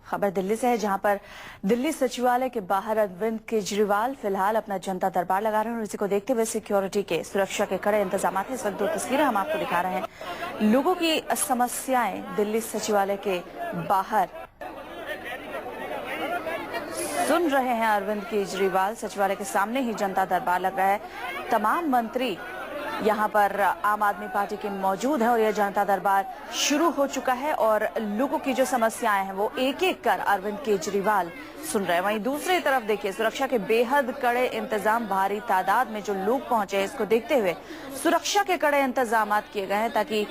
खबर दिल्ली से है, जहां पर दिल्ली सचिवालय के बाहर अरविंद केजरीवाल फिलहाल अपना जनता दरबार लगा रहे हैं और इसी को देखते हुए सिक्योरिटी के सुरक्षा के कड़े इंतजाम हैं। इस वक्त दो तस्वीरें हम आपको दिखा रहे हैं। लोगों की समस्याएं दिल्ली सचिवालय के बाहर सुन रहे हैं अरविंद केजरीवाल। सचिवालय के सामने ही जनता दरबार लग रहा है। तमाम मंत्री यहां पर आम आदमी पार्टी के मौजूद हैं और यह जनता दरबार शुरू हो चुका है और लोगों की जो समस्याएं हैं वो एक एक कर अरविंद केजरीवाल सुन रहे हैं। वहीं दूसरी तरफ देखिए, सुरक्षा के बेहद कड़े इंतजाम, भारी तादाद में जो लोग पहुंचे हैं, इसको देखते हुए सुरक्षा के कड़े इंतजाम किए गए हैं ताकि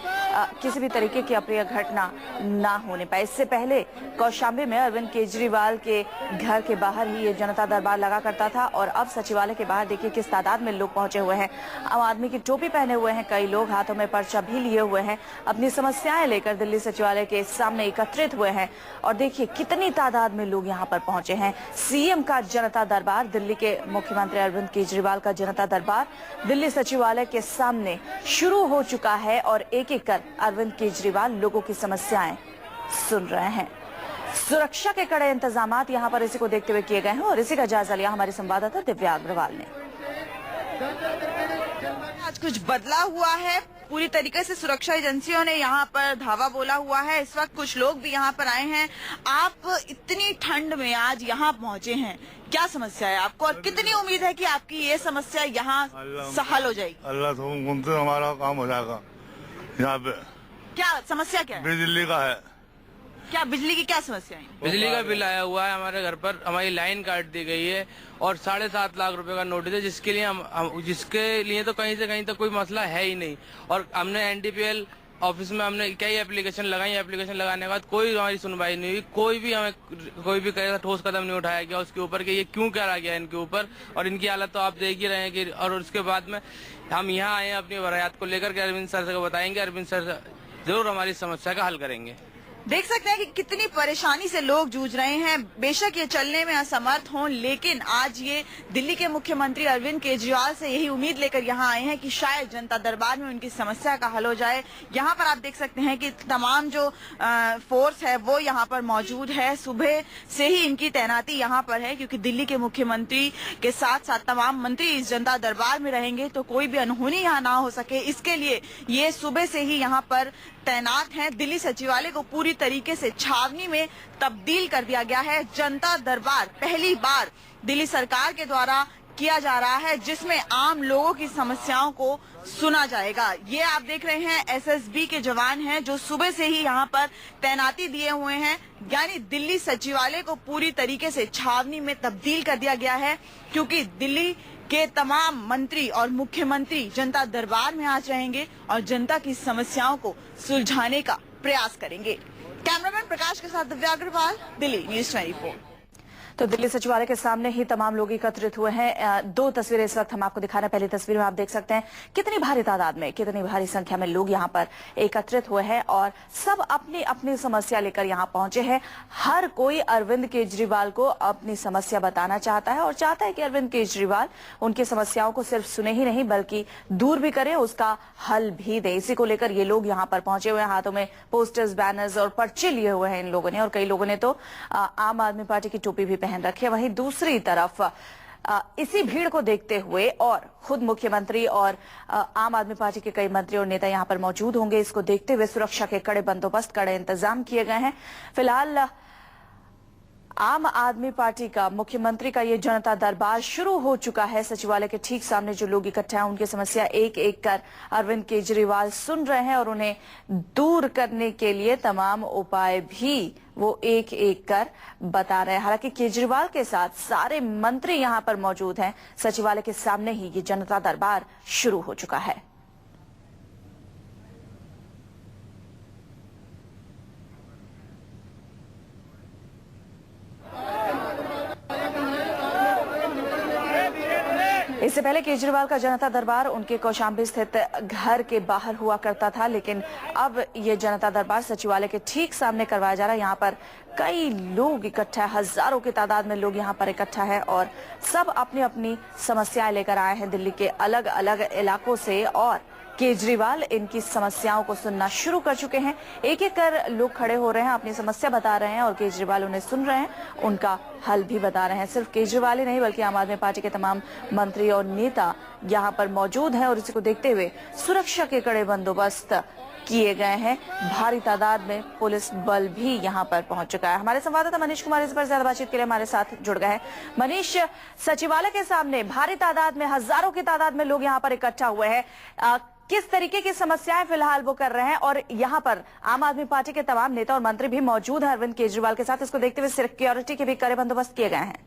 किसी भी तरीके की अप्रिय घटना ना होने पाए। इससे पहले कौशाम्बी में अरविंद केजरीवाल के घर के बाहर ही ये जनता दरबार लगा करता था और अब सचिवालय के बाहर देखिए किस तादाद में लोग पहुंचे हुए हैं। आम आदमी की टोपी पहने हुए हैं, कई लोग हाथों में पर्चा भी लिए हुए हैं, अपनी समस्याएं लेकर दिल्ली सचिवालय के सामने एकत्रित हुए हैं और देखिए कितनी तादाद में लोग यहाँ पर पहुंचे हैं। सीएम का जनता दरबार, दिल्ली के मुख्यमंत्री अरविंद केजरीवाल का जनता दरबार दिल्ली सचिवालय के सामने शुरू हो चुका है और एक एक कर अरविंद केजरीवाल लोगों की समस्याएं सुन रहे हैं। सुरक्षा के कड़े इंतजाम यहां पर इसी को देखते हुए किए गए हैं और इसी का जायजा लिया हमारे संवाददाता दिव्या अग्रवाल ने। आज कुछ बदला हुआ है, पूरी तरीके से सुरक्षा एजेंसियों ने यहाँ पर धावा बोला हुआ है। इस वक्त कुछ लोग भी यहाँ पर आए हैं। आप इतनी ठंड में आज यहाँ पहुँचे हैं, क्या समस्या है आपको और कितनी उम्मीद है कि आपकी ये समस्या यहाँ हल हो जाएगी? अल्लाह तो उनसे हमारा काम हो जाएगा। यहाँ पे क्या समस्या क्या है? बिजली का है। क्या बिजली की क्या समस्या है? बिजली का बिल आया हुआ है हमारे घर पर, हमारी लाइन काट दी गई है और 7.5 लाख रुपए का नोटिस है, जिसके लिए जिसके लिए तो कहीं से कहीं तक कोई मसला है ही नहीं। और हमने एनडीपीएल ऑफिस में हमने कई एप्लीकेशन लगाई, एप्लीकेशन लगाने के बाद कोई हमारी सुनवाई नहीं हुई। कोई भी ठोस कदम नहीं उठाया गया उसके ऊपर कि ये क्यों करा गया इनके ऊपर। और इनकी हालत तो आप देख ही रहे हैं कि और उसके बाद में हम यहाँ आए हैं अपनी वरायत को लेकर के अरविंद सर से बताएंगे। अरविंद सर जरूर हमारी समस्या का हल करेंगे। देख सकते हैं कि कितनी परेशानी से लोग जूझ रहे हैं। बेशक ये चलने में असमर्थ हों, लेकिन आज ये दिल्ली के मुख्यमंत्री अरविंद केजरीवाल से यही उम्मीद लेकर यहाँ आए हैं कि शायद जनता दरबार में उनकी समस्या का हल हो जाए। यहाँ पर आप देख सकते हैं कि तमाम जो फोर्स है वो यहाँ पर मौजूद है। सुबह से ही इनकी तैनाती यहाँ पर है क्योंकि दिल्ली के मुख्यमंत्री के साथ साथ तमाम मंत्री इस जनता दरबार में रहेंगे तो कोई भी अनहोनी यहाँ ना हो सके, इसके लिए ये सुबह से ही यहाँ पर तैनात हैं। दिल्ली सचिवालय को पूरी तरीके से छावनी में तब्दील कर दिया गया है। जनता दरबार पहली बार दिल्ली सरकार के द्वारा किया जा रहा है जिसमें आम लोगों की समस्याओं को सुना जाएगा। ये आप देख रहे हैं एसएसबी के जवान हैं जो सुबह से ही यहाँ पर तैनाती दिए हुए हैं। यानी दिल्ली सचिवालय को पूरी तरीके से छावनी में तब्दील कर दिया गया है क्योंकि दिल्ली के तमाम मंत्री और मुख्यमंत्री जनता दरबार में आज रहेंगे और जनता की समस्याओं को सुलझाने का प्रयास करेंगे। कैमरामैन प्रकाश के साथ दिव्या अग्रवाल, दिल्ली न्यूज़ 24। तो दिल्ली सचिवालय के सामने ही तमाम लोग एकत्रित हुए हैं। दो तस्वीरें इस वक्त हम आपको दिखा रहे हैं। पहली तस्वीर में आप देख सकते हैं कितनी भारी तादाद में, कितनी भारी संख्या में लोग यहाँ पर एकत्रित हुए हैं और सब अपनी अपनी समस्या लेकर यहाँ पहुंचे हैं। हर कोई अरविंद केजरीवाल को अपनी समस्या बताना चाहता है और चाहता है कि अरविंद केजरीवाल उनकी समस्याओं को सिर्फ सुने ही नहीं बल्कि दूर भी करे, उसका हल भी दे। इसी को लेकर ये लोग यहाँ पर पहुंचे हुए हैं। हाथों में पोस्टर्स, बैनर्स और पर्चे लिए हुए हैं इन लोगों ने और कई लोगों ने तो आम आदमी पार्टी की टोपी भी पहन रखी है। वहीं दूसरी तरफ इसी भीड़ को देखते हुए और खुद मुख्यमंत्री और आम आदमी पार्टी के कई मंत्री और नेता यहां पर मौजूद होंगे। इसको देखते हुए सुरक्षा के कड़े बंदोबस्त, कड़े इंतजाम किए गए हैं। फिलहाल आम आदमी पार्टी का, मुख्यमंत्री का ये जनता दरबार शुरू हो चुका है। सचिवालय के ठीक सामने जो लोग इकट्ठे हैं उनकी समस्या एक एक कर अरविंद केजरीवाल सुन रहे हैं और उन्हें दूर करने के लिए तमाम उपाय भी वो एक एक कर बता रहे हैं। हालांकि केजरीवाल के साथ सारे मंत्री यहां पर मौजूद हैं। सचिवालय के सामने ही ये जनता दरबार शुरू हो चुका है। इससे पहले केजरीवाल का जनता दरबार उनके कौशाम्बी स्थित घर के बाहर हुआ करता था, लेकिन अब ये जनता दरबार सचिवालय के ठीक सामने करवाया जा रहा है। यहाँ पर कई लोग इकट्ठा है, हजारों की तादाद में लोग यहाँ पर इकट्ठा है और सब अपनी अपनी समस्याएं लेकर आए हैं दिल्ली के अलग अलग इलाकों से। और केजरीवाल इनकी समस्याओं को सुनना शुरू कर चुके हैं। एक एक कर लोग खड़े हो रहे हैं, अपनी समस्या बता रहे हैं और केजरीवाल उन्हें सुन रहे हैं, उनका हल भी बता रहे हैं। सिर्फ केजरीवाल ही नहीं बल्कि आम आदमी पार्टी के तमाम मंत्री और नेता यहाँ पर मौजूद हैं और इसी को देखते हुए सुरक्षा के कड़े बंदोबस्त किए गए हैं। भारी तादाद में पुलिस बल भी यहां पर पहुंच चुका है। हमारे संवाददाता मनीष कुमार इस पर ज्यादा बातचीत के लिए हमारे साथ जुड़ गए हैं। मनीष, सचिवालय के सामने भारी तादाद में, हजारों की तादाद में लोग यहां पर इकट्ठा हुए हैं। किस तरीके की समस्याएं फिलहाल वो कर रहे हैं और यहाँ पर आम आदमी पार्टी के तमाम नेता और मंत्री भी मौजूद हैं अरविंद केजरीवाल के साथ। इसको देखते हुए सिक्योरिटी के भी कड़े बंदोबस्त किए गए हैं।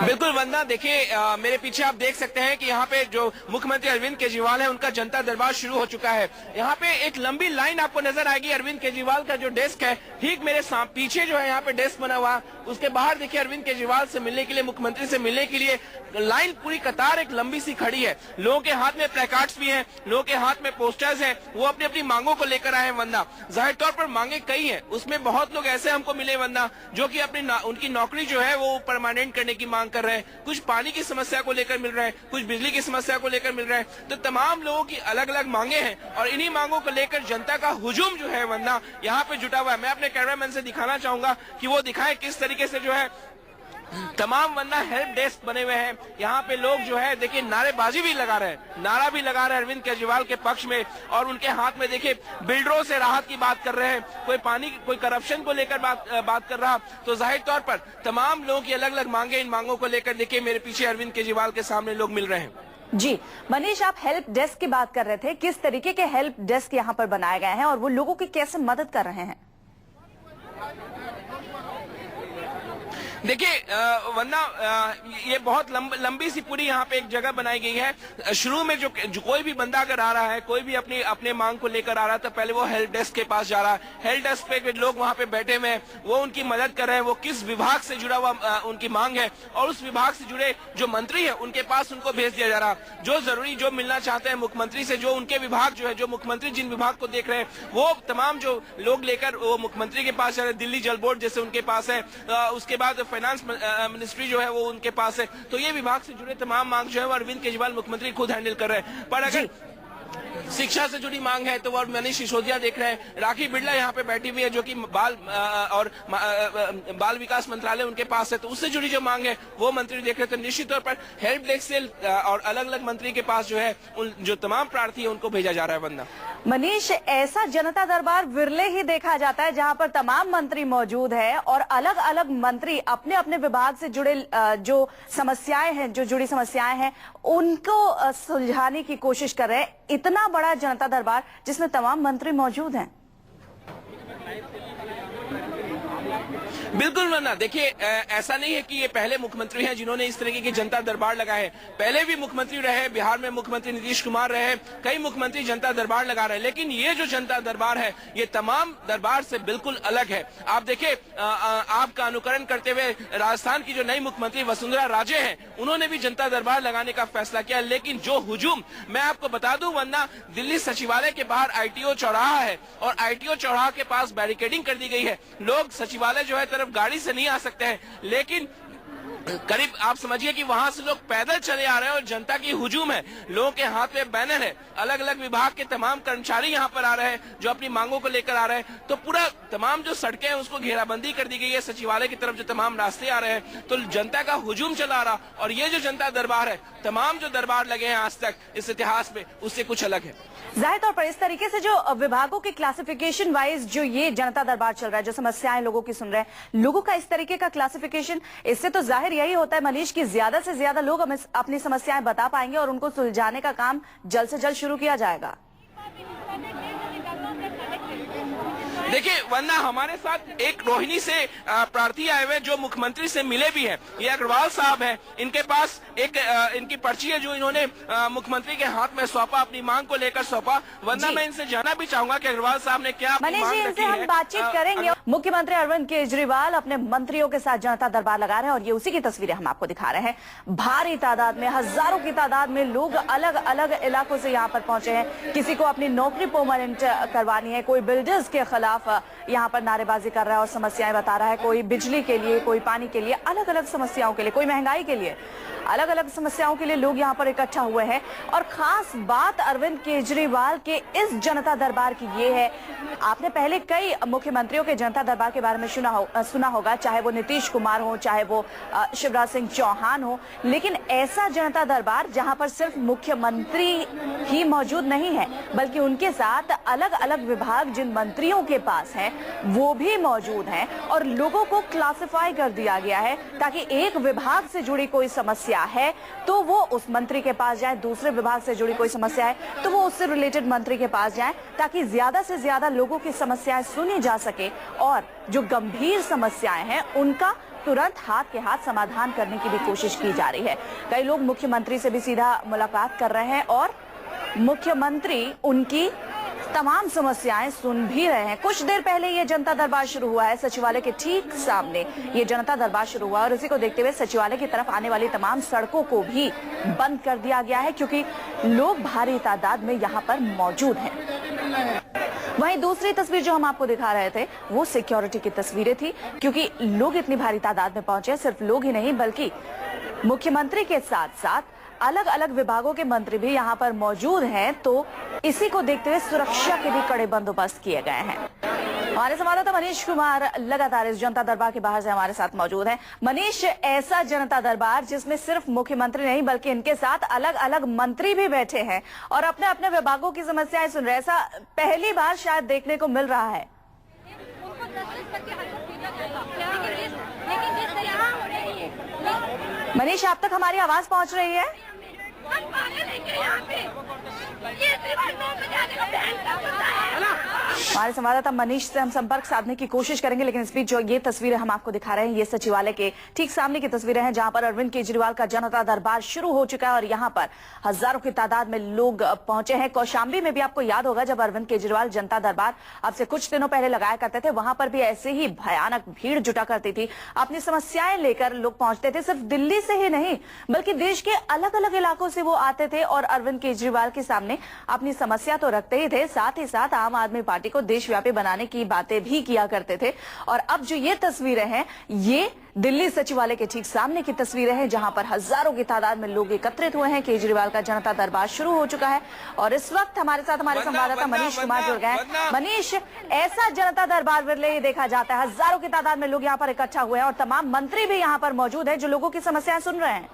बिल्कुल वंदना, देखिए मेरे पीछे आप देख सकते हैं कि यहाँ पे जो मुख्यमंत्री अरविंद केजरीवाल है उनका जनता दरबार शुरू हो चुका है। यहाँ पे एक लंबी लाइन आपको नजर आएगी। अरविंद केजरीवाल का जो डेस्क है ठीक मेरे पीछे जो है यहाँ पे डेस्क बना हुआ, उसके बाहर देखिए अरविंद केजरीवाल से मिलने के लिए, मुख्यमंत्री से मिलने के लिए लाइन पूरी कतार एक लंबी सी खड़ी है। लोगों के हाथ में प्लेकार्ड्स भी हैं, लोगों के हाथ में पोस्टर्स हैं, वो अपनी अपनी मांगों को लेकर आए हैं। वंदना, जाहिर तौर पर मांगे कई हैं, उसमें बहुत लोग ऐसे हमको मिले वंदना जो कि अपनी उनकी नौकरी जो है वो परमानेंट करने की मांग कर रहे हैं, कुछ पानी की समस्या को लेकर मिल रहे हैं, कुछ बिजली की समस्या को लेकर मिल रहे हैं। तो तमाम लोगों की अलग अलग मांगे हैं और इन्हीं मांगों को लेकर जनता का हुजूम जो है वंदना यहाँ पे जुटा हुआ है। मैं अपने कैमरामैन से दिखाना चाहूंगा कि वो दिखाएं किस तरीके से जो है तमाम वंदना हेल्प डेस्क बने हुए हैं। यहाँ पे लोग जो है देखिए नारेबाजी भी लगा रहे हैं, नारा भी लगा रहे हैं अरविंद केजरीवाल के पक्ष में और उनके हाथ में देखिए बिल्डरों से राहत की बात कर रहे हैं, कोई पानी, कोई करप्शन को लेकर बात कर रहा। तो जाहिर तौर पर तमाम लोगों की अलग अलग मांगे, इन मांगों को लेकर देखिए मेरे पीछे अरविंद केजरीवाल के सामने लोग मिल रहे हैं। जी मनीष, आप हेल्प डेस्क की बात कर रहे थे, किस तरीके के हेल्प डेस्क यहाँ पर बनाए गए हैं और वो लोगों की कैसे मदद कर रहे हैं? देखिए वरना ये बहुत लंबी सी पूरी यहाँ पे एक जगह बनाई गई है। शुरू में जो कोई भी बंदा अगर आ रहा है, कोई भी अपने मांग को लेकर आ रहा है, तो पहले वो हेल्प डेस्क के पास जा रहा है। हेल्प डेस्क पे लोग वहाँ पे बैठे हुए हैं, वो उनकी मदद कर रहे हैं, वो किस विभाग से जुड़ा हुआ उनकी मांग है और उस विभाग से जुड़े जो मंत्री है उनके पास उनको भेज दिया जा रहा। जो जरूरी, जो मिलना चाहते हैं मुख्यमंत्री से, जो उनके विभाग जो है, जो मुख्यमंत्री जिन विभाग को देख रहे हैं, वो तमाम जो लोग लेकर वो मुख्यमंत्री के पास जा रहे हैं। दिल्ली जल बोर्ड जैसे उनके पास है, उसके बाद फाइनेंस मिनिस्ट्री जो है वो उनके पास है। तो ये विभाग से जुड़े तमाम मांग जो है वो अरविंद केजरीवाल मुख्यमंत्री खुद हैंडल कर रहे हैं। पर अगर शिक्षा से जुड़ी मांग है तो वो मनीष सिसोदिया देख रहे हैं। राखी बिड़ला यहाँ पे बैठी हुई है जो कि बाल विकास मंत्रालय उनके पास है, तो उससे जुड़ी जो मांग है वो मंत्री देख रहे हैं। तो निश्चित तौर पर हेल्प डेस्क से और अलग अलग मंत्री के पास जो है जो तमाम प्रार्थी है उनको भेजा जा रहा है। वंदना, मनीष, ऐसा जनता दरबार विरले ही देखा जाता है जहां पर तमाम मंत्री मौजूद है और अलग अलग मंत्री अपने अपने विभाग से जुड़े जो समस्याएं हैं, जो जुड़ी समस्याएं हैं उनको सुलझाने की कोशिश कर रहे हैं। इतना बड़ा जनता दरबार जिसमें तमाम मंत्री मौजूद हैं। बिल्कुल वरना देखिए ऐसा नहीं है कि ये पहले मुख्यमंत्री हैं जिन्होंने इस तरीके की जनता दरबार लगाए। पहले भी मुख्यमंत्री रहे, बिहार में मुख्यमंत्री नीतीश कुमार रहे, कई मुख्यमंत्री जनता दरबार लगा रहे हैं। लेकिन ये जो जनता दरबार है ये तमाम दरबार से बिल्कुल अलग है। आप देखिए आपका अनुकरण करते हुए राजस्थान की जो नई मुख्यमंत्री वसुंधरा राजे हैं उन्होंने भी जनता दरबार लगाने का फैसला किया। लेकिन जो हुजूम, मैं आपको बता दूं वरना दिल्ली सचिवालय के बाहर ITO चौराहा है और ITO चौराहा के पास बैरिकेडिंग कर दी गई है। लोग सचिवालय जो है तरफ गाड़ी से नहीं आ सकते हैं, लेकिन करीब आप समझिए कि वहां से लोग पैदल चले आ रहे हैं और जनता की हुजूम है। लोगों के हाथ में बैनर है, अलग अलग विभाग के तमाम कर्मचारी यहाँ पर आ रहे हैं जो अपनी मांगों को लेकर आ रहे हैं। तो पूरा तमाम जो सड़कें हैं उसको घेराबंदी कर दी गई है। सचिवालय की तरफ जो तमाम रास्ते आ रहे हैं तो जनता का हुजूम चला आ रहा। और ये जो जनता दरबार है, तमाम जो दरबार लगे हैं आज तक इस इतिहास में, उससे कुछ अलग है। जाहिर तौर पर इस तरीके से जो विभागों के क्लासिफिकेशन वाइज जो ये जनता दरबार चल रहा है, जो समस्याएं लोगों की सुन रहे हैं, लोगों का इस तरीके का क्लासिफिकेशन, इससे तो जाहिर यही होता है मनीष की ज्यादा से ज्यादा लोग हमें अपनी समस्याएं बता पाएंगे और उनको सुलझाने का काम जल्द से जल्द शुरू किया जाएगा। देखिए वरना हमारे साथ एक रोहिणी से प्रार्थी आए हुए जो मुख्यमंत्री से मिले भी हैं। ये अग्रवाल साहब हैं, इनके पास एक इनकी पर्ची है जो इन्होंने मुख्यमंत्री के हाथ में सौंपा, अपनी मांग को लेकर सौंपा। वरना मैं इनसे जानना भी चाहूंगा कि अग्रवाल साहब ने क्या अपनी मांग रखी है। हम बातचीत करेंगे। मुख्यमंत्री अरविंद केजरीवाल अपने मंत्रियों के साथ जनता दरबार लगा रहे हैं और ये उसी की तस्वीरें हम आपको दिखा रहे हैं। भारी तादाद में, हजारों की तादाद में लोग अलग अलग इलाकों से यहाँ पर पहुंचे हैं। किसी को अपनी नौकरी परमानेंट करवानी है, कोई बिल्डर्स के खिलाफ खिलाफ यहाँ पर नारेबाजी कर रहा है और समस्याएं बता रहा है। कोई बिजली के लिए, कोई पानी के लिए, अलग अलग समस्याओं के लिए, कोई महंगाई के लिए, अलग अलग समस्याओं के लिए लोग यहाँ पर इकट्ठा हुए हैं। और खास बात अरविंद केजरीवाल के इस जनता दरबार की ये है, आपने पहले कई मुख्यमंत्रियों के जनता दरबार के बारे में सुना होगा, चाहे वो नीतीश कुमार हो, चाहे वो शिवराज सिंह चौहान हो, लेकिन ऐसा जनता दरबार जहां पर सिर्फ मुख्यमंत्री ही मौजूद नहीं है, बल्कि उनके साथ अलग अलग विभाग जिन मंत्रियों के पास हैं वो भी मौजूद हैं और लोगों को क्लासिफाई कर दिया गया है ताकि एक विभाग से जुड़ी कोई समस्या है तो वो उस मंत्री के पास जाए, दूसरे विभाग से जुड़ी कोई समस्या है तो वो उससे रिलेटेड मंत्री के पास जाए, ताकि ज्यादा से ज्यादा लोगों की समस्याएं सुनी जा सके और जो गंभीर समस्याएं हैं उनका तुरंत हाथ के हाथ समाधान करने की भी कोशिश की जा रही है। कई लोग मुख्यमंत्री से भी सीधा मुलाकात कर रहे हैं और मुख्यमंत्री उनकी तमाम समस्याएं सुन भी रहे हैं। कुछ देर पहले ये जनता दरबार शुरू हुआ है, सचिवालय के ठीक सामने ये जनता दरबार शुरू हुआ और उसी को देखते हुए सचिवालय की तरफ आने वाली तमाम सड़कों को भी बंद कर दिया गया है क्योंकि लोग भारी तादाद में यहाँ पर मौजूद हैं। वहीं दूसरी तस्वीर जो हम आपको दिखा रहे थे वो सिक्योरिटी की तस्वीरें थी, क्योंकि लोग इतनी भारी तादाद में पहुंचे, सिर्फ लोग ही नहीं बल्कि मुख्यमंत्री के साथ साथ अलग अलग विभागों के मंत्री भी यहाँ पर मौजूद हैं, तो इसी को देखते हुए सुरक्षा के भी कड़े बंदोबस्त किए गए हैं। हमारे संवाददाता मनीष कुमार लगातार इस जनता दरबार के बाहर से हमारे साथ मौजूद हैं। मनीष, ऐसा जनता दरबार जिसमें सिर्फ मुख्यमंत्री नहीं बल्कि इनके साथ अलग अलग मंत्री भी बैठे हैं और अपने अपने विभागों की समस्याएं सुन रहे हैं, ऐसा पहली बार शायद देखने को मिल रहा है। मनीष, आप तक हमारी आवाज पहुंच रही है? हमारे संवाददाता मनीष से हम संपर्क साधने की कोशिश करेंगे, लेकिन इस बीच जो ये तस्वीरें हम आपको दिखा रहे हैं ये सचिवालय के ठीक सामने की तस्वीरें हैं जहां पर अरविंद केजरीवाल का जनता दरबार शुरू हो चुका है और यहां पर हजारों की तादाद में लोग पहुंचे हैं। कौशाम्बी में भी आपको याद होगा जब अरविंद केजरीवाल जनता दरबार अब से कुछ दिनों पहले लगाया करते थे, वहां पर भी ऐसे ही भयानक भीड़ जुटा करती थी। अपनी समस्याएं लेकर लोग पहुंचते थे, सिर्फ दिल्ली से ही नहीं बल्कि देश के अलग अलग इलाकों से वो आते थे और अरविंद केजरीवाल के सामने अपनी समस्या तो रखते ही थे, साथ ही साथ आम आदमी पार्टी को देशव्यापी बनाने की बातें भी किया करते थे। और अब जो ये तस्वीरें हैं ये दिल्ली सचिवालय के ठीक सामने की तस्वीरें हैं जहां पर हजारों की तादाद में लोग एकत्रित हुए हैं। केजरीवाल का जनता दरबार शुरू हो चुका है और इस वक्त हमारे साथ हमारे संवाददाता मनीष कुमार जुड़ गए हैं। मनीष, ऐसा जनता दरबार विरले ही देखा जाता है, हजारों की तादाद में लोग यहाँ पर इकट्ठा हुए हैं और तमाम मंत्री भी यहाँ पर मौजूद है जो लोगों की समस्याएं सुन रहे हैं।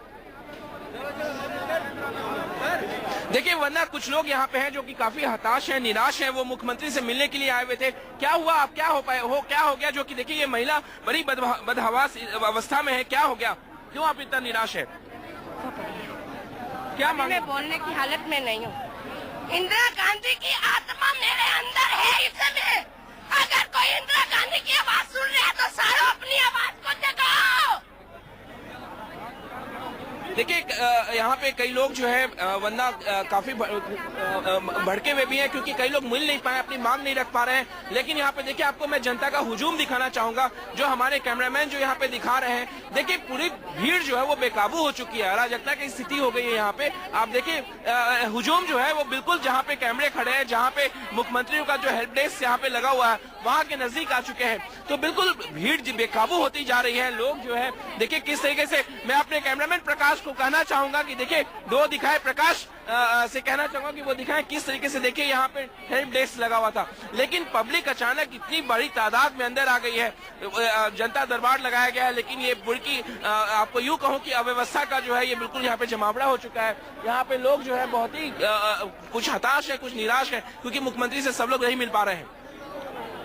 देखिए वरना कुछ लोग यहाँ पे हैं जो कि काफी हताश हैं, निराश हैं, वो मुख्यमंत्री से मिलने के लिए आए हुए थे। क्या हुआ, आप क्या हो गया जो कि देखिए ये महिला बड़ी बदहवास अवस्था में है, क्या हो गया, क्यों आप इतना निराश है? क्या मैं बोलने की हालत में नहीं हूँ। इंदिरा गांधी की आत्मा मेरे अंदर है इस समय। अगर कोई इंदिरा गांधी की आवाज सुन रहा है तो सारों अपनी आवाज को जगाओ। देखिए यहाँ पे कई लोग जो है वरना काफी भड़के हुए भी हैं क्योंकि कई लोग मिल नहीं पाए, अपनी मांग नहीं रख पा रहे हैं। लेकिन यहाँ पे देखिए आपको मैं जनता का हुजूम दिखाना चाहूंगा जो हमारे कैमरामैन जो यहाँ पे दिखा रहे हैं। देखिए पूरी भीड़ जो है वो बेकाबू हो चुकी है, अराजकता की स्थिति हो गई है यहाँ पे। आप देखिए हुजूम जो है वो बिल्कुल जहाँ पे कैमरे खड़े हैं, जहाँ पे मुख्यमंत्रियों का जो हेल्प डेस्क यहाँ पे लगा हुआ है वहाँ के नजदीक आ चुके हैं, तो बिल्कुल भीड़ बेकाबू होती जा रही है। लोग जो है देखिए किस तरीके से, मैं अपने कैमरामैन प्रकाश को कहना चाहूंगा कि देखिए दो दिखाए, प्रकाश से कहना चाहूंगा कि वो दिखाएं किस तरीके से देखिए यहाँ पे हेल्प डेस्क लगा हुआ था, लेकिन पब्लिक अचानक इतनी बड़ी तादाद में अंदर आ गई है। जनता दरबार लगाया गया है लेकिन ये बुड़की आपको यूं कहूं कि अव्यवस्था का जो है ये बिल्कुल यहाँ पे जमावड़ा हो चुका है। यहाँ पे लोग जो है बहुत ही कुछ हताश है, कुछ निराश है क्योंकि मुख्यमंत्री से सब लोग नहीं मिल पा रहे हैं।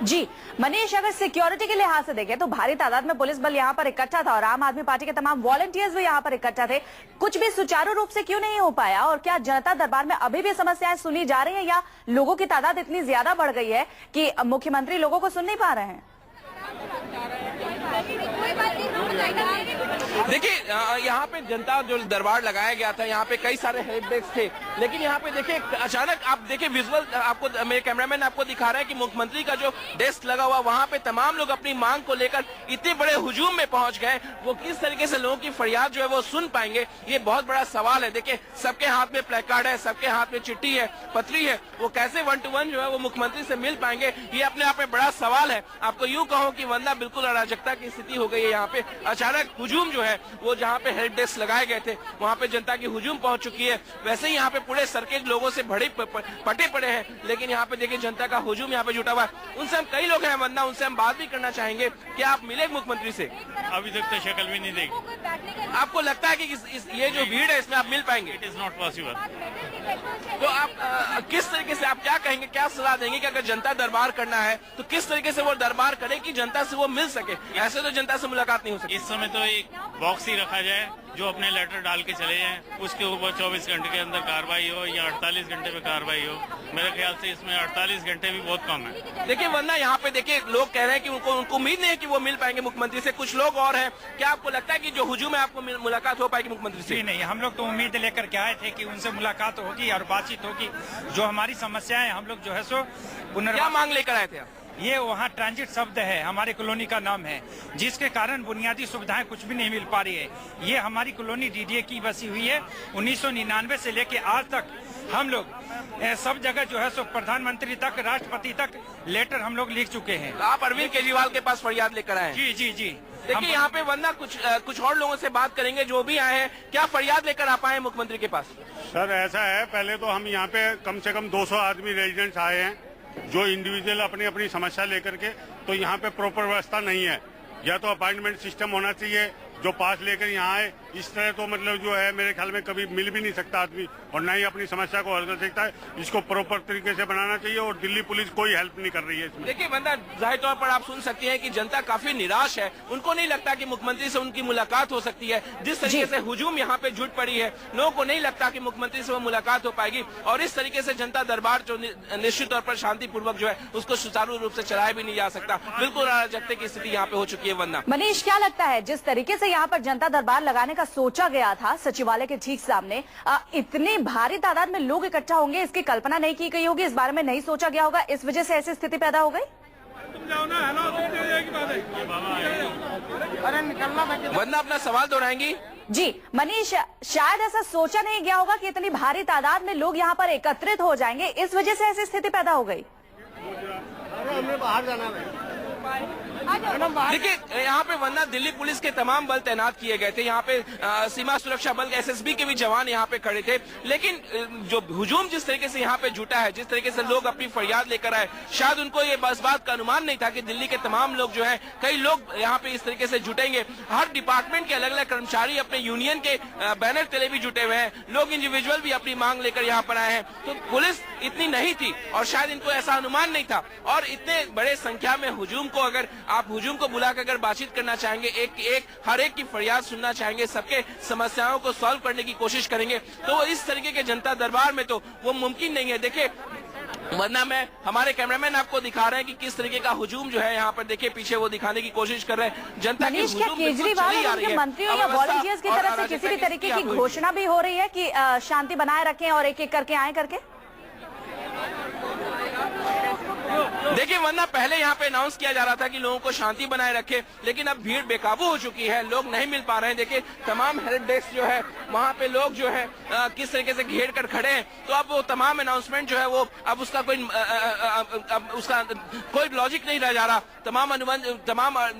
जी मनीष, अगर सिक्योरिटी के लिहाज से देखें तो भारी तादाद में पुलिस बल यहाँ पर इकट्ठा था और आम आदमी पार्टी के तमाम वॉलंटियर्स भी यहाँ पर इकट्ठा थे, कुछ भी सुचारू रूप से क्यों नहीं हो पाया? और क्या जनता दरबार में अभी भी समस्याएं सुनी जा रही हैं या लोगों की तादाद इतनी ज्यादा बढ़ गई है कि मुख्यमंत्री लोगों को सुन नहीं पा रहे हैं? देखिए यहाँ पे जनता जो दरबार लगाया गया था, यहाँ पे कई सारे हेल्प डेस्क थे, लेकिन यहाँ पे देखिए अचानक आप देखिए विजुअल, आपको मेरे कैमरामैन आपको दिखा रहा है कि मुख्यमंत्री का जो डेस्क लगा हुआ, वहाँ पे तमाम लोग अपनी मांग को लेकर इतने बड़े हुजूम में पहुंच गए। वो किस तरीके से लोगों की फरियाद जो है वो सुन पाएंगे, ये बहुत बड़ा सवाल है। देखिए सबके हाथ में प्लेकार्ड है, सबके हाथ में चिट्ठी है, पत्री है, वो कैसे 1 to 1 जो है वो मुख्यमंत्री से मिल पाएंगे, ये अपने आप में बड़ा सवाल है। आपको यूं कहूं कि वरना बिल्कुल अराजकता की स्थिति हो गई है। यहाँ पे अचानक हुजूम जो है वो जहाँ पे हेल्प डेस्क लगाए गए थे वहाँ पे जनता की हुजूम पहुंच चुकी है। वैसे ही यहाँ पे पूरे सर्किट लोगों से पटे पड़े हैं, लेकिन यहाँ पे देखिए जनता का हुजूम यहाँ पे जुटा हुआ है। उनसे हम कई लोग हैं वरना, उनसे हम बात भी करना चाहेंगे। क्या आप मिले मुख्यमंत्री से? अभी तक तो शक्ल भी नहीं देखी। आपको लगता है कि ये जो भीड़ है इसमें आप मिल पाएंगे? It is not possible. तो आप किस तरीके से आप क्या कहेंगे, क्या सलाह देंगे कि अगर जनता दरबार करना है तो किस तरीके से वो दरबार करे कि जनता से वो मिल सके? ऐसे तो जनता से मुलाकात नहीं हो सकती। इस समय तो एक बॉक्स ही रखा जाए, जो अपने लेटर डाल के चले जाएं, उसके ऊपर 24 घंटे के अंदर कार्रवाई हो या 48 घंटे में कार्रवाई हो। मेरे ख्याल से इसमें 48 घंटे भी बहुत कम है। देखिए वरना यहाँ पे देखिए लोग कह रहे हैं कि उनको उम्मीद नहीं है कि वो मिल पाएंगे मुख्यमंत्री से। कुछ लोग और हैं, क्या आपको लगता है कि जो हुजूम है आपको मुलाकात हो पाएगी मुख्यमंत्री से? नहीं, हम लोग तो उम्मीद लेकर के आए थे कि उनसे मुलाकात होगी और बातचीत होगी। जो हमारी समस्याएं हम लोग जो है सो क्या मांग लेकर आए थे आप? ये वहाँ ट्रांजिट शब्द है, हमारे कॉलोनी का नाम है, जिसके कारण बुनियादी सुविधाएं कुछ भी नहीं मिल पा रही है। ये हमारी कॉलोनी डीडीए की बसी हुई है। 1999 से लेके आज तक हम लोग सब जगह जो है सो प्रधानमंत्री तक, राष्ट्रपति तक लेटर हम लोग लिख चुके हैं। आप अरविंद केजरीवाल के पास फरियाद लेकर आए? जी जी जी। देखिए यहाँ पे वरना कुछ और लोगों से बात करेंगे जो भी आए हैं। क्या फरियाद लेकर आप आए मुख्यमंत्री के पास? सर ऐसा है, पहले तो हम यहाँ पे कम से कम 200 आदमी रेजिडेंट्स आए हैं जो इंडिविजुअल अपनी अपनी समस्या लेकर के। तो यहाँ पे प्रॉपर व्यवस्था नहीं है। या तो अपॉइंटमेंट सिस्टम होना चाहिए, जो पास लेकर यहाँ आए। इस तरह तो मतलब जो है मेरे ख्याल में कभी मिल भी नहीं सकता आदमी, और न ही अपनी समस्या को हल कर सकता है। इसको प्रॉपर तरीके से बनाना चाहिए, और दिल्ली पुलिस कोई हेल्प नहीं कर रही है इसमें। देखिए वंदना, जाहिर तौर पर आप सुन सकती हैं कि जनता काफी निराश है। उनको नहीं लगता कि मुख्यमंत्री से उनकी मुलाकात हो सकती है। जिस तरीके से हुजूम यहाँ पे जुट पड़ी है, लोगों को नहीं लगता कि मुख्यमंत्री से वो मुलाकात हो पाएगी। और इस तरीके से जनता दरबार जो निश्चित तौर पर शांतिपूर्वक जो है उसको सुचारू रूप से चलाया भी नहीं जा सकता। बिल्कुल अराजकता की स्थिति यहाँ पे हो चुकी है। वंदना, मनीष, क्या लगता है जिस तरीके से यहाँ पर जनता दरबार लगाने का सोचा गया था सचिवालय के ठीक सामने, इतनी भारी तादाद में लोग इकट्ठा होंगे इसकी कल्पना नहीं की गई होगी, इस बारे में नहीं सोचा गया होगा, इस वजह से ऐसी स्थिति पैदा हो गई? वंदना अपना सवाल दोहराएंगी? जी मनीष, शायद ऐसा सोचा नहीं गया होगा कि इतनी भारी तादाद में लोग यहाँ पर एकत्रित हो जाएंगे, इस वजह से ऐसी स्थिति पैदा हो गई। देखिए यहाँ पे वरना दिल्ली पुलिस के तमाम बल तैनात किए गए थे। यहाँ पे सीमा सुरक्षा बल एसएसबी के भी जवान यहाँ पे खड़े थे। लेकिन जो हुजूम जिस तरीके से यहाँ पे जुटा है, जिस तरीके से लोग अपनी फरियाद लेकर आए, शायद उनको ये बस बात का अनुमान नहीं था कि दिल्ली के तमाम लोग जो है, कई लोग यहाँ पे इस तरीके से जुटेंगे। हर डिपार्टमेंट के अलग अलग कर्मचारी अपने यूनियन के बैनर तले भी जुटे हुए हैं। लोग इंडिविजुअल भी अपनी मांग लेकर यहाँ पर आए हैं। तो पुलिस इतनी नहीं थी और शायद इनको ऐसा अनुमान नहीं था। और इतने बड़े संख्या में हुजूम को, अगर आप हुजूम को बुलाकर अगर बातचीत करना चाहेंगे, हर एक की फरियाद सुनना चाहेंगे, सबके समस्याओं को सॉल्व करने की कोशिश करेंगे, तो वो इस तरीके के जनता दरबार में तो वो मुमकिन नहीं है। देखिए वरना हमारे कैमरामैन आपको दिखा रहे हैं कि किस तरीके का हुजूम जो है यहाँ पर, देखिए पीछे वो दिखाने की कोशिश कर रहे हैं। जनता की हुजूम केजरीवाल और उनके मंत्रियों या वॉलंटियर्स की तरफ से किसी भी तरीके की घोषणा भी हो रही है कि शांति बनाए रखें और एक एक करके आए करके? देखिए वरना पहले यहाँ पे अनाउंस किया जा रहा था कि लोगों को शांति बनाए रखे, लेकिन अब भीड़ बेकाबू हो चुकी है, लोग नहीं मिल पा रहे हैं। देखिए तमाम हेल्प डेस्क जो है वहाँ पे लोग जो है किस तरीके से घेर कर खड़े हैं। तो अब वो तमाम अनाउंसमेंट जो है वो अब उसका कोई लॉजिक नहीं रह जा रहा। तमाम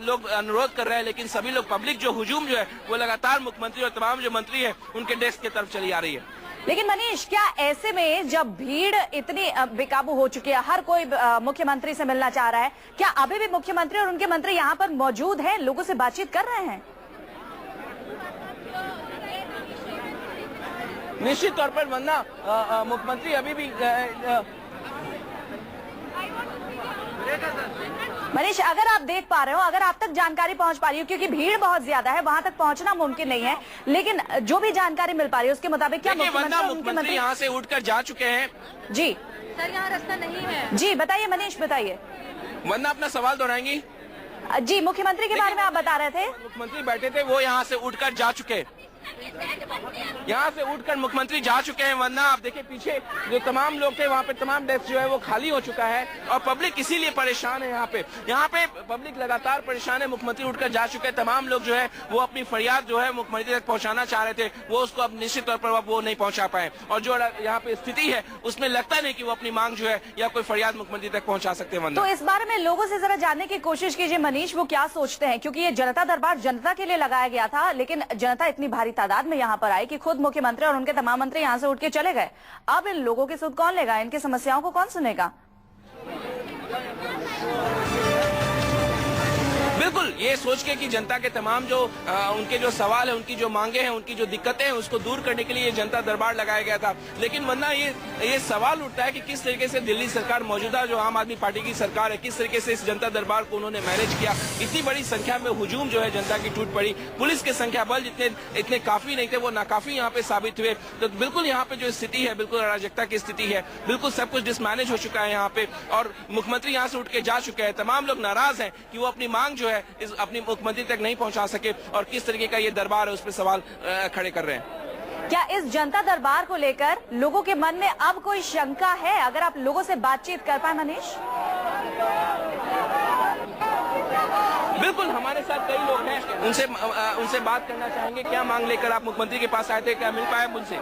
लोग अनुरोध कर रहे हैं, लेकिन सभी लोग, पब्लिक जो हुजूम जो है वो लगातार मुख्यमंत्री और तमाम जो मंत्री है उनके डेस्क की तरफ चली आ रही है। लेकिन मनीष, क्या ऐसे में जब भीड़ इतनी बेकाबू हो चुकी है, हर कोई मुख्यमंत्री से मिलना चाह रहा है, क्या अभी भी मुख्यमंत्री और उनके मंत्री यहाँ पर मौजूद हैं, लोगों से बातचीत कर रहे हैं? निश्चित तौर पर वरना मुख्यमंत्री अभी भी मनीष, अगर आप देख पा रहे हो, अगर आप तक जानकारी पहुंच पा रही हो, क्योंकि भीड़ बहुत ज्यादा है, वहां तक पहुंचना मुमकिन नहीं है, लेकिन जो भी जानकारी मिल पा रही है उसके मुताबिक क्या मुख्यमंत्री यहाँ से उठकर जा चुके हैं? जी सर, यहाँ रास्ता नहीं है। जी बताइए मनीष, बताइए। वरना अपना सवाल दोहराएंगी? जी, मुख्यमंत्री के बारे में आप बता रहे थे। मुख्यमंत्री बैठे थे, वो यहाँ से उठकर जा चुके, यहाँ से उठकर मुख्यमंत्री जा चुके हैं। वरना आप देखिए पीछे जो तमाम लोग थे वहाँ पे तमाम डेस्क जो है वो खाली हो चुका है और पब्लिक इसीलिए परेशान है। यहाँ पे पब्लिक लगातार परेशान है। मुख्यमंत्री उठकर जा चुके हैं। तमाम लोग जो है वो अपनी फरियाद जो है मुख्यमंत्री तक पहुँचाना चाह रहे थे, वो उसको अब निश्चित तौर पर वो नहीं पहुँचा पाए। और जो यहाँ पे स्थिति है उसमें लगता नहीं कि वो अपनी मांग जो है या कोई फरियाद मुख्यमंत्री तक पहुँचा सकते हैं। तो इस बारे में लोगों से जरा जानने की कोशिश कीजिए मनीष, वो क्या सोचते हैं, क्योंकि ये जनता दरबार जनता के लिए लगाया गया था, लेकिन जनता इतनी भारी तादाद में यहाँ पर आई कि खुद मुख्यमंत्री और उनके तमाम मंत्री यहाँ से उठ के चले गए। अब इन लोगों की सुध कौन लेगा, इनकी समस्याओं को कौन सुनेगा? बिल्कुल ये सोच के कि जनता के तमाम जो उनके जो सवाल है, उनकी जो मांगे हैं, उनकी जो दिक्कतें हैं, उसको दूर करने के लिए ये जनता दरबार लगाया गया था। लेकिन वरना ये सवाल उठता है कि किस तरीके से दिल्ली सरकार, मौजूदा जो आम आदमी पार्टी की सरकार है, किस तरीके से इस जनता दरबार को उन्होंने मैनेज किया। इतनी बड़ी संख्या में हुजूम जो है जनता की टूट पड़ी। पुलिस के संख्या बल इतने काफी नहीं थे, वो नाकाफी यहाँ पे साबित हुए। तो बिल्कुल यहाँ पे जो स्थिति है बिल्कुल अराजकता की स्थिति है, बिल्कुल सब कुछ डिसमैनेज हो चुका है यहाँ पे। और मुख्यमंत्री यहाँ से उठ के जा चुके हैं। तमाम लोग नाराज हैं कि वो अपनी मांग जो है अपनी मुख्यमंत्री तक नहीं पहुंचा सके और किस तरीके का ये दरबार है उस पर सवाल खड़े कर रहे हैं। क्या इस जनता दरबार को लेकर लोगों के मन में अब कोई शंका है? अगर आप लोगों से बातचीत कर पाए मनीष। बिल्कुल हमारे साथ कई लोग हैं, उनसे बात करना चाहेंगे। क्या मांग लेकर आप मुख्यमंत्री के पास आए थे, क्या मिल पाया उनसे?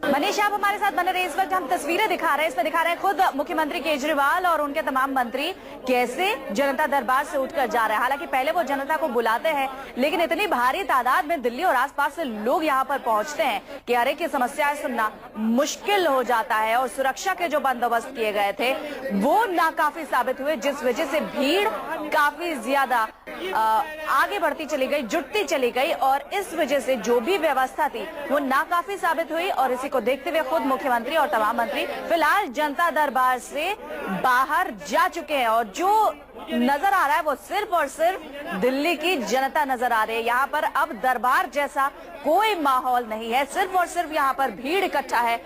मनीष, आप हमारे साथ बने रहे। इस वक्त हम तस्वीरें दिखा रहे हैं, इसमें दिखा रहे हैं खुद मुख्यमंत्री केजरीवाल और उनके तमाम मंत्री कैसे जनता दरबार से उठकर जा रहे हैं। हालांकि पहले वो जनता को बुलाते हैं, लेकिन इतनी भारी तादाद में दिल्ली और आसपास से लोग यहां पर पहुंचते हैं कि हर एक की समस्याएं सुनना मुश्किल हो जाता है। और सुरक्षा के जो बंदोबस्त किए गए थे वो नाकाफी साबित हुए, जिस वजह से भीड़ काफी ज्यादा आगे बढ़ती चली गई, जुटती चली गई और इस वजह से जो भी व्यवस्था थी वो नाकाफी साबित हुई। और इसी को देखते हुए खुद मुख्यमंत्री और तमाम मंत्री फिलहाल जनता दरबार से बाहर जा चुके हैं। और जो नजर आ रहा है वो सिर्फ और सिर्फ दिल्ली की जनता नजर आ रही है। यहाँ पर अब दरबार जैसा कोई माहौल नहीं है, सिर्फ और सिर्फ यहाँ पर भीड़ इकट्ठा है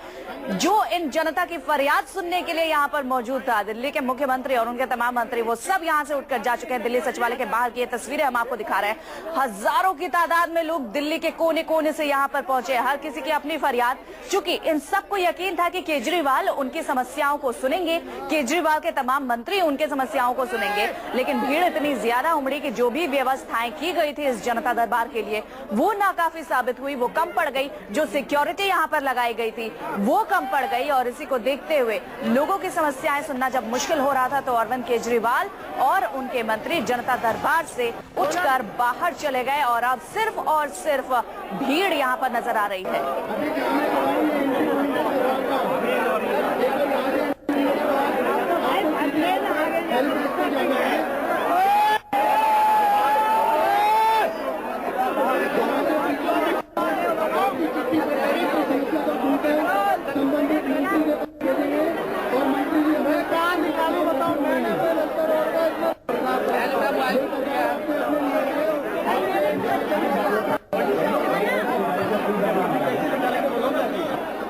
जो इन जनता की फरियाद सुनने के लिए यहाँ पर मौजूद था। दिल्ली के मुख्यमंत्री और उनके तमाम मंत्री वो सब यहाँ से उठकर जा चुके हैं। दिल्ली सचिवालय के बाहर की ये तस्वीरें हम आपको दिखा रहे हैं। हजारों की तादाद में लोग दिल्ली के कोने कोने से यहाँ पर पहुंचे, हर किसी की अपनी फरियाद। चूंकि इन सबको यकीन था कि केजरीवाल उनकी समस्याओं को सुनेंगे, केजरीवाल के तमाम मंत्री उनके समस्याओं को सुनेंगे, लेकिन भीड़ इतनी ज्यादा उमड़ी कि जो भी व्यवस्थाएं की गई थी इस जनता दरबार के लिए वो नाकाफी साबित हुई, वो कम पड़ गई। जो सिक्योरिटी यहाँ पर लगाई गई थी वो कम पड़ गई। और इसी को देखते हुए लोगों की समस्याएं सुनना जब मुश्किल हो रहा था तो अरविंद केजरीवाल और उनके मंत्री जनता दरबार से उठकर बाहर चले गए और अब सिर्फ और सिर्फ भीड़ यहाँ पर नजर आ रही है।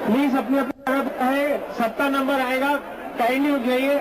प्लीज अपनी अपनी जगह पर है, 7 नंबर आएगा, काइंडली उठ जाइए।